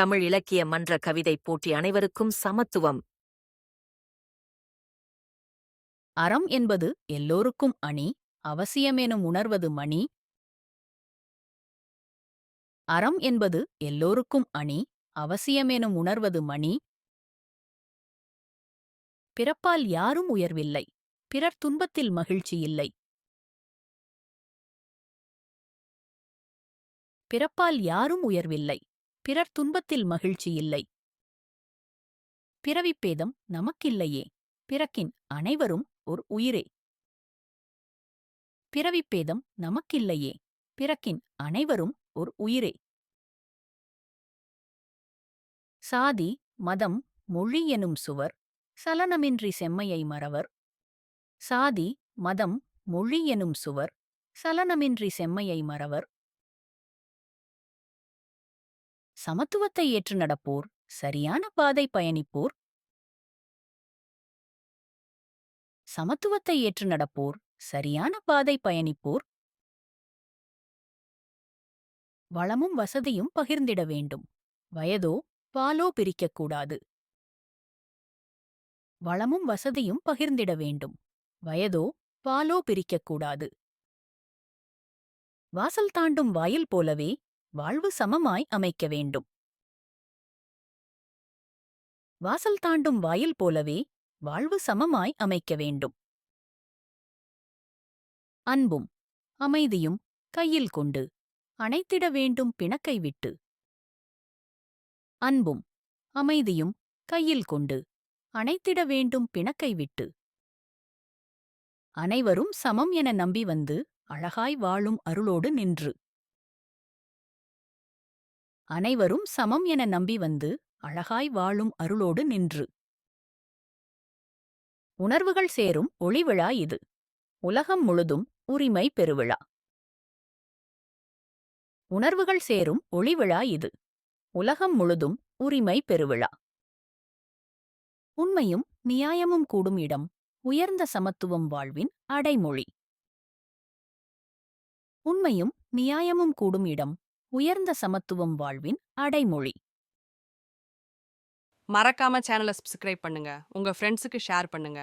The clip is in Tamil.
தமிழ் இலக்கிய மன்ற கவிதை போட்டி அனைவருக்கும் சமத்துவம். அறம் என்பது எல்லோருக்கும் அணி, அவசியமெனும் உணர்வது மணி. அறம் என்பது எல்லோருக்கும் அணி, அவசியமெனும் உணர்வது மணி. பிறப்பால் யாரும் உயர்வில்லை, பிறர் துன்பத்தில் மகிழ்ச்சி இல்லை. பிறப்பால் யாரும் உயர்வில்லை, பிறர் துன்பத்தில் மகிழ்ச்சி இல்லை. பிறவிப்பேதம் நமக்கில்லையே, பிறக்கின் அனைவரும் ஓர் உயிரே. பிறவிப்பேதம் நமக்கில்லையே, பிறக்கின் அனைவரும் ஓர் உயிரே. சாதி, மதம், மொழி எனும் சுவர், சலனமின்றி செம்மையை மறவர். சாதி, மதம், மொழி எனும் சுவர், சலனமின்றி செம்மையை மறவர். சமத்துவத்தை ஏற்று நடப்போர், சரியான பாதை பயணிப்போர். சமத்துவத்தை ஏற்று நடப்போர், சரியான பாதை பயணிப்போர். வளமும் வசதியும் பகிர்ந்திட வேண்டும், வயதோ பாலோ பிரிக்கக்கூடாது. வளமும் வசதியும் பகிர்ந்திட வேண்டும், வயதோ பாலோ பிரிக்கக்கூடாது. வாசல் தாண்டும் வாயில் போலவே வாழ்வு சமமாய் அமைக்க வேண்டும். வாசல் தாண்டும் வாயில் போலவே வாழ்வு சமமாய் அமைக்க வேண்டும். அன்பும் அமைதியும் கையில் கொண்டு அணைத்திட வேண்டும் பிணக்கை விட்டு. அன்பும் அமைதியும் கையில் கொண்டு அணைத்திட வேண்டும் பிணக்கை விட்டு. அனைவரும் சமம் என நம்பி வந்து அழகாய் வாழும் அருளோடு நின்று. அனைவரும் சமம் என நம்பி வந்து அழகாய் வாழும் அருளோடு நின்று. உணர்வுகள் சேரும் ஒளிவிழா இது, உலகம் முழுதும் உரிமை பெருவிழா. உணர்வுகள் சேரும் ஒளிவிழா இது, உலகம் முழுதும் உரிமை பெருவிழா. உண்மையும் நியாயமும் கூடும் இடம், உயர்ந்த சமத்துவம் வாழ்வின் அடைமொழி. உண்மையும் நியாயமும் கூடும் இடம், உயர்ந்த சமத்துவம் வாழ்வின் அடைமொழி. மறக்காம சேனலை சப்ஸ்கிரைப் பண்ணுங்க, உங்க ஃப்ரெண்ட்ஸுக்கு ஷேர் பண்ணுங்க.